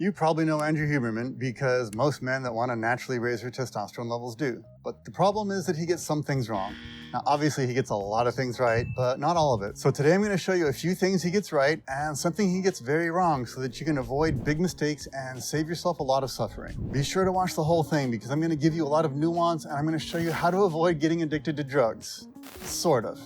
You probably know Andrew Huberman because most men that want to naturally raise their testosterone levels do. But the problem is that he gets some things wrong. Now, obviously he gets a lot of things right, but not all of it. So today I'm going to show you a few things he gets right and something he gets very wrong so that you can avoid big mistakes and save yourself a lot of suffering. Be sure to watch the whole thing because I'm going to give you a lot of nuance and I'm going to show you how to avoid getting addicted to drugs. Sort of.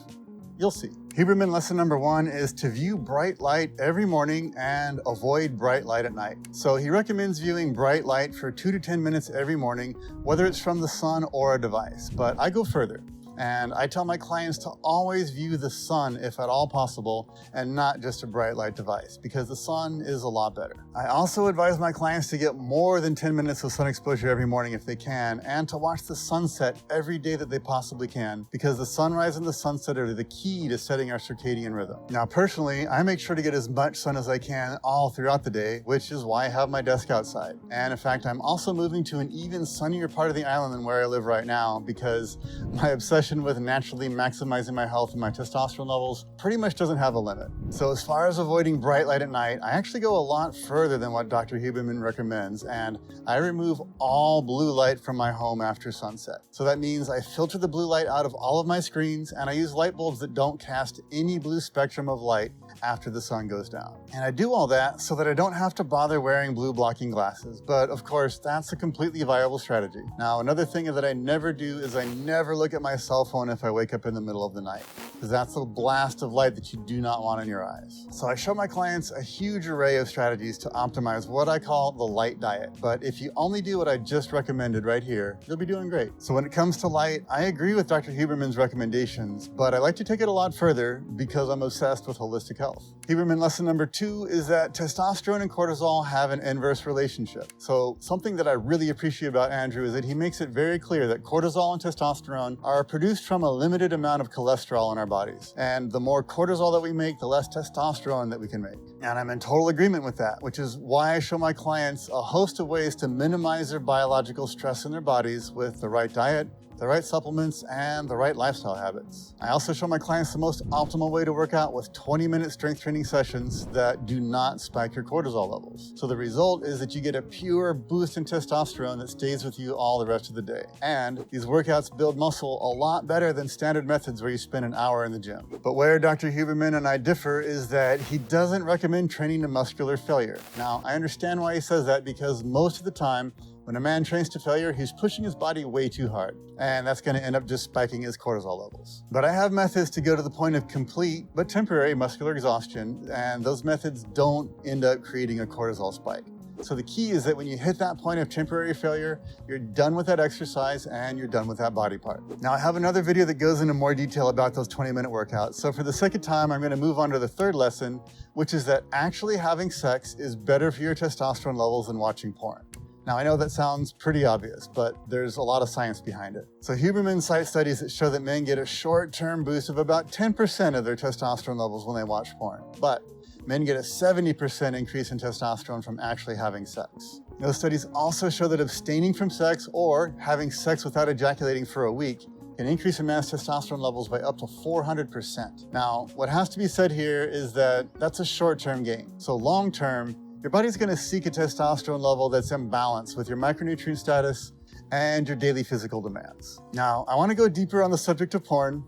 You'll see. Huberman lesson number 1 is to view bright light every morning and avoid bright light at night. So he recommends viewing bright light for 2 to 10 minutes every morning, whether it's from the sun or a device. But I go further. And I tell my clients to always view the sun if at all possible and not just a bright light device because the sun is a lot better. I also advise my clients to get more than 10 minutes of sun exposure every morning if they can and to watch the sunset every day that they possibly can because the sunrise and the sunset are the key to setting our circadian rhythm. Now personally, I make sure to get as much sun as I can all throughout the day, which is why I have my desk outside. And in fact, I'm also moving to an even sunnier part of the island than where I live right now because my obsession with naturally maximizing my health and my testosterone levels pretty much doesn't have a limit. So as far as avoiding bright light at night, I actually go a lot further than what Dr. Huberman recommends, and I remove all blue light from my home after sunset. So that means I filter the blue light out of all of my screens, and I use light bulbs that don't cast any blue spectrum of light after the sun goes down. And I do all that so that I don't have to bother wearing blue blocking glasses. But of course, that's a completely viable strategy. Now, another thing that I never do is I never look at my cell phone if I wake up in the middle of the night, because that's a blast of light that you do not want in your eyes. So I show my clients a huge array of strategies to optimize what I call the light diet. But if you only do what I just recommended right here, you'll be doing great. So when it comes to light, I agree with Dr. Huberman's recommendations, but I like to take it a lot further because I'm obsessed with holistic health. Huberman lesson number 2 is that testosterone and cortisol have an inverse relationship. So something that I really appreciate about Andrew is that he makes it very clear that cortisol and testosterone are produced from a limited amount of cholesterol in our bodies. And the more cortisol that we make, the less testosterone that we can make. And I'm in total agreement with that, which is why I show my clients a host of ways to minimize their biological stress in their bodies with the right diet, the right supplements, and the right lifestyle habits. I also show my clients the most optimal way to work out with 20-minute strength training sessions that do not spike your cortisol levels. So the result is that you get a pure boost in testosterone that stays with you all the rest of the day. And these workouts build muscle a lot better than standard methods where you spend an hour in the gym. But where Dr. Huberman and I differ is that he doesn't recommend training to muscular failure. Now, I understand why he says that because most of the time, when a man trains to failure, he's pushing his body way too hard, and that's going to end up just spiking his cortisol levels. But I have methods to go to the point of complete but temporary muscular exhaustion, and those methods don't end up creating a cortisol spike. So the key is that when you hit that point of temporary failure, you're done with that exercise and you're done with that body part. Now I have another video that goes into more detail about those 20-minute workouts. So for the sake of time, I'm going to move on to the third lesson, which is that actually having sex is better for your testosterone levels than watching porn. Now, I know that sounds pretty obvious, but there's a lot of science behind it. So Huberman cites studies that show that men get a short-term boost of about 10% of their testosterone levels when they watch porn. But men get a 70% increase in testosterone from actually having sex. Those studies also show that abstaining from sex or having sex without ejaculating for a week can increase a man's testosterone levels by up to 400%. Now, what has to be said here is that that's a short-term gain. So long-term, your body's going to seek a testosterone level that's in balance with your micronutrient status and your daily physical demands. Now, I want to go deeper on the subject of porn,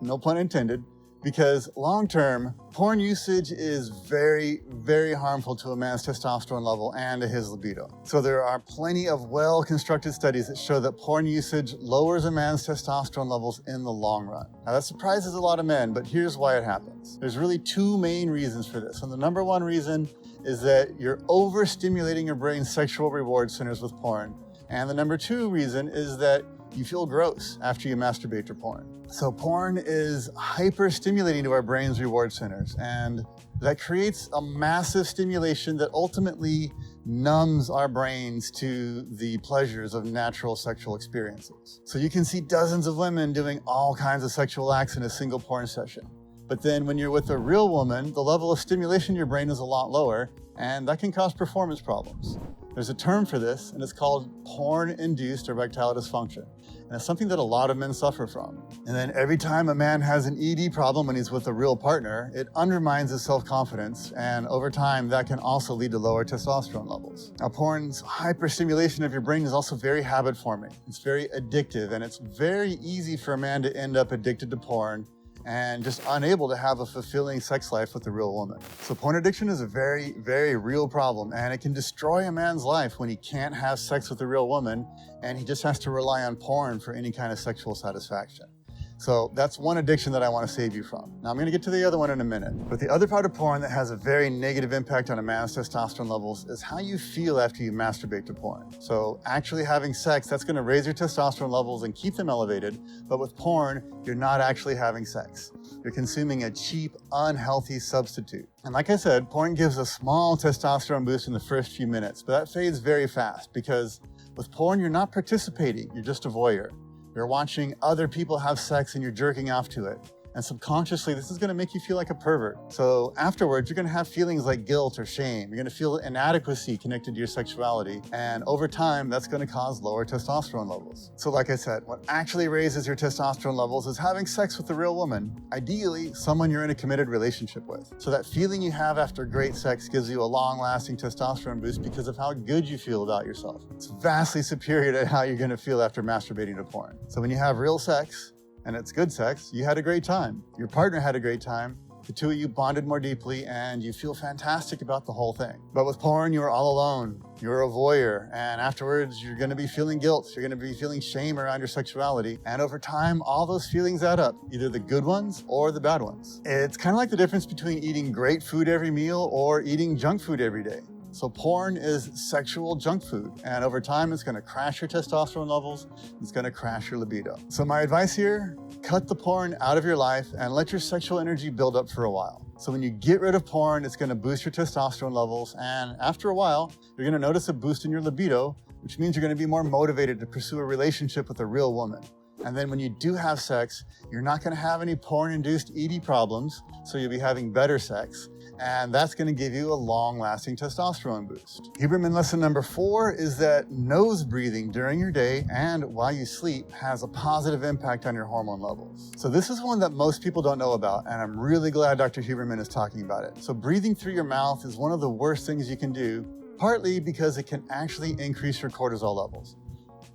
no pun intended, because long-term, porn usage is very, very harmful to a man's testosterone level and to his libido. So there are plenty of well-constructed studies that show that porn usage lowers a man's testosterone levels in the long run. Now that surprises a lot of men, but here's why it happens. There's really 2 main reasons for this. And the number 1 reason is that you're overstimulating your brain's sexual reward centers with porn. And the number 2 reason is that you feel gross after you masturbate to porn. So porn is hyper-stimulating to our brain's reward centers, and that creates a massive stimulation that ultimately numbs our brains to the pleasures of natural sexual experiences. So you can see dozens of women doing all kinds of sexual acts in a single porn session. But then when you're with a real woman, the level of stimulation in your brain is a lot lower, and that can cause performance problems. There's a term for this, and it's called porn-induced erectile dysfunction. And it's something that a lot of men suffer from. And then every time a man has an ED problem when he's with a real partner, it undermines his self-confidence, and over time, that can also lead to lower testosterone levels. Now, porn's hyperstimulation of your brain is also very habit-forming. It's very addictive, and it's very easy for a man to end up addicted to porn and just unable to have a fulfilling sex life with a real woman. So porn addiction is a very, very real problem, and it can destroy a man's life when he can't have sex with a real woman and he just has to rely on porn for any kind of sexual satisfaction. So that's one addiction that I want to save you from. Now I'm going to get to the other one in a minute. But the other part of porn that has a very negative impact on a man's testosterone levels is how you feel after you masturbate to porn. So actually having sex, that's going to raise your testosterone levels and keep them elevated. But with porn, you're not actually having sex. You're consuming a cheap, unhealthy substitute. And like I said, porn gives a small testosterone boost in the first few minutes, but that fades very fast because with porn, you're not participating, you're just a voyeur. You're watching other people have sex and you're jerking off to it. And subconsciously, this is going to make you feel like a pervert. So afterwards, you're going to have feelings like guilt or shame. You're going to feel inadequacy connected to your sexuality. And over time, that's going to cause lower testosterone levels. So like I said, what actually raises your testosterone levels is having sex with a real woman. Ideally, someone you're in a committed relationship with. So that feeling you have after great sex gives you a long-lasting testosterone boost because of how good you feel about yourself. It's vastly superior to how you're going to feel after masturbating to porn. So when you have real sex, and it's good sex, you had a great time. Your partner had a great time. The two of you bonded more deeply and you feel fantastic about the whole thing. But with porn, you're all alone. You're a voyeur. And afterwards, you're gonna be feeling guilt. You're gonna be feeling shame around your sexuality. And over time, all those feelings add up, either the good ones or the bad ones. It's kind of like the difference between eating great food every meal or eating junk food every day. So porn is sexual junk food, and over time it's gonna crash your testosterone levels, it's gonna crash your libido. So my advice here, cut the porn out of your life and let your sexual energy build up for a while. So when you get rid of porn, it's gonna boost your testosterone levels, and after a while, you're gonna notice a boost in your libido, which means you're gonna be more motivated to pursue a relationship with a real woman. And then when you do have sex, you're not gonna have any porn-induced ED problems, so you'll be having better sex. And that's gonna give you a long-lasting testosterone boost. Huberman lesson number 4 is that nose breathing during your day and while you sleep has a positive impact on your hormone levels. So this is one that most people don't know about, and I'm really glad Dr. Huberman is talking about it. So breathing through your mouth is one of the worst things you can do, partly because it can actually increase your cortisol levels.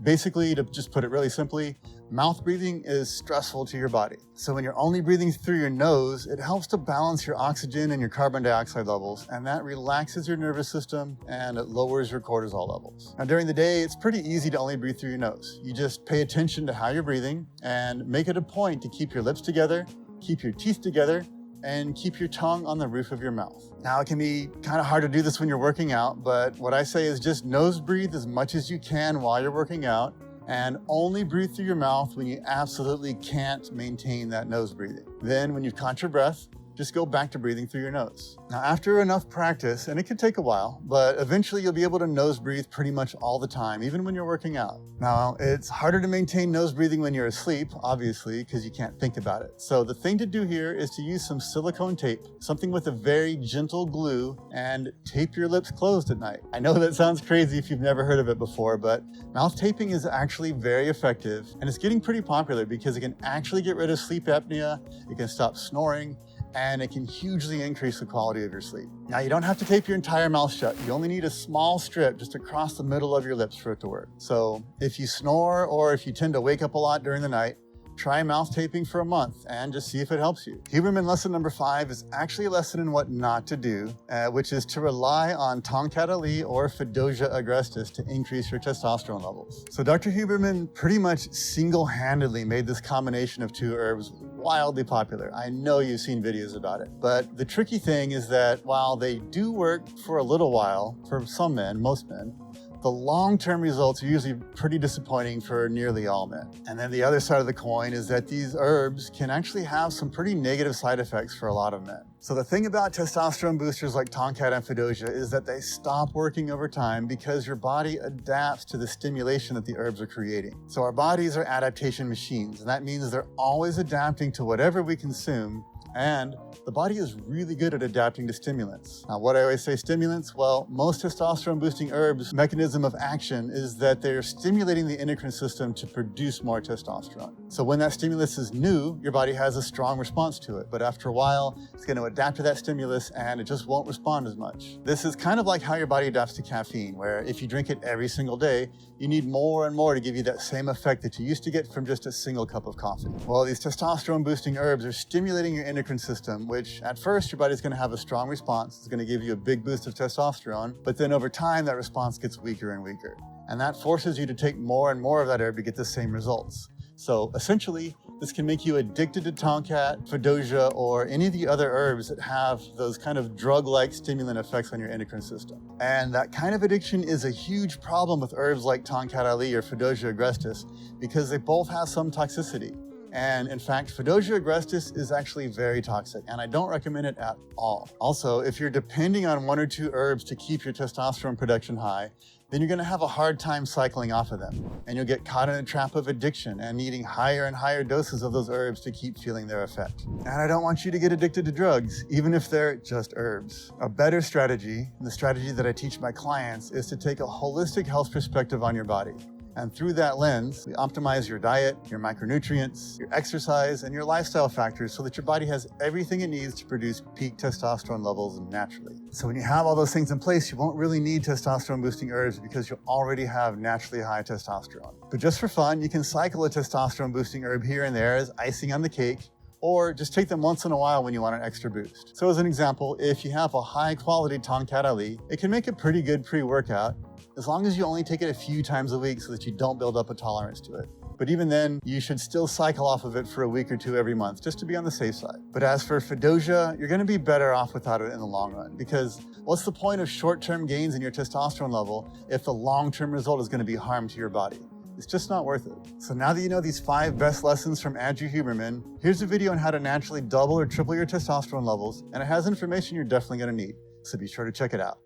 Basically, to just put it really simply, mouth breathing is stressful to your body. So when you're only breathing through your nose, it helps to balance your oxygen and your carbon dioxide levels, and that relaxes your nervous system and it lowers your cortisol levels. Now during the day, it's pretty easy to only breathe through your nose. You just pay attention to how you're breathing and make it a point to keep your lips together, keep your teeth together, and keep your tongue on the roof of your mouth. Now, it can be kind of hard to do this when you're working out, but what I say is just nose breathe as much as you can while you're working out, and only breathe through your mouth when you absolutely can't maintain that nose breathing. Then when you've caught your breath, just go back to breathing through your nose. Now, after enough practice, and it can take a while, but eventually you'll be able to nose breathe pretty much all the time, even when you're working out. Now, it's harder to maintain nose breathing when you're asleep, obviously, because you can't think about it. So the thing to do here is to use some silicone tape, something with a very gentle glue, and tape your lips closed at night. I know that sounds crazy if you've never heard of it before, but mouth taping is actually very effective, and it's getting pretty popular because it can actually get rid of sleep apnea, it can stop snoring, and it can hugely increase the quality of your sleep. Now, you don't have to tape your entire mouth shut. You only need a small strip just across the middle of your lips for it to work. So if you snore or if you tend to wake up a lot during the night, try mouth taping for a month and just see if it helps you. Huberman lesson number 5 is actually a lesson in what not to do, which is to rely on Tongkat Ali or Fedosia agrestis to increase your testosterone levels. So Dr. Huberman pretty much single-handedly made this combination of 2 herbs wildly popular. I know you've seen videos about it, but the tricky thing is that while they do work for a little while, for some men, most men, the long-term results are usually pretty disappointing for nearly all men. And then the other side of the coin is that these herbs can actually have some pretty negative side effects for a lot of men. So the thing about testosterone boosters like Tongkat and Fedosia is that they stop working over time because your body adapts to the stimulation that the herbs are creating. So our bodies are adaptation machines, and that means they're always adapting to whatever we consume And the body is really good at adapting to stimulants. Now, what I always say stimulants, well, most testosterone boosting herbs' mechanism of action is that they're stimulating the endocrine system to produce more testosterone. So when that stimulus is new, your body has a strong response to it. But after a while, it's going to adapt to that stimulus and it just won't respond as much. This is kind of like how your body adapts to caffeine, where if you drink it every single day, you need more and more to give you that same effect that you used to get from just a single cup of coffee. Well, these testosterone boosting herbs are stimulating your endocrine system, which at first your body's going to have a strong response. It's going to give you a big boost of testosterone, but then over time that response gets weaker and weaker. And that forces you to take more and more of that herb to get the same results. So essentially, this can make you addicted to Tomcat, Fedosia, or any of the other herbs that have those kind of drug-like stimulant effects on your endocrine system. And that kind of addiction is a huge problem with herbs like Tomcat Ali or Fedosia agrestis because they both have some toxicity. And in fact, Fedosia agrestis is actually very toxic, and I don't recommend it at all. Also, if you're depending on one or two herbs to keep your testosterone production high, then you're gonna have a hard time cycling off of them. And you'll get caught in a trap of addiction and needing higher and higher doses of those herbs to keep feeling their effect. And I don't want you to get addicted to drugs, even if they're just herbs. A better strategy, and the strategy that I teach my clients, is to take a holistic health perspective on your body. And through that lens, we optimize your diet, your micronutrients, your exercise, and your lifestyle factors so that your body has everything it needs to produce peak testosterone levels naturally. So when you have all those things in place, you won't really need testosterone boosting herbs because you already have naturally high testosterone. But just for fun, you can cycle a testosterone boosting herb here and there as icing on the cake, or just take them once in a while when you want an extra boost. So as an example, if you have a high quality Tomcat Ali, it can make a pretty good pre-workout, as long as you only take it a few times a week so that you don't build up a tolerance to it. But even then, you should still cycle off of it for a week or two every month, just to be on the safe side. But as for Fedosia, you're gonna be better off without it in the long run, because what's the point of short-term gains in your testosterone level if the long-term result is gonna be harm to your body? It's just not worth it. So now that you know these 5 best lessons from Andrew Huberman, here's a video on how to naturally double or triple your testosterone levels, and it has information you're definitely gonna need. So be sure to check it out.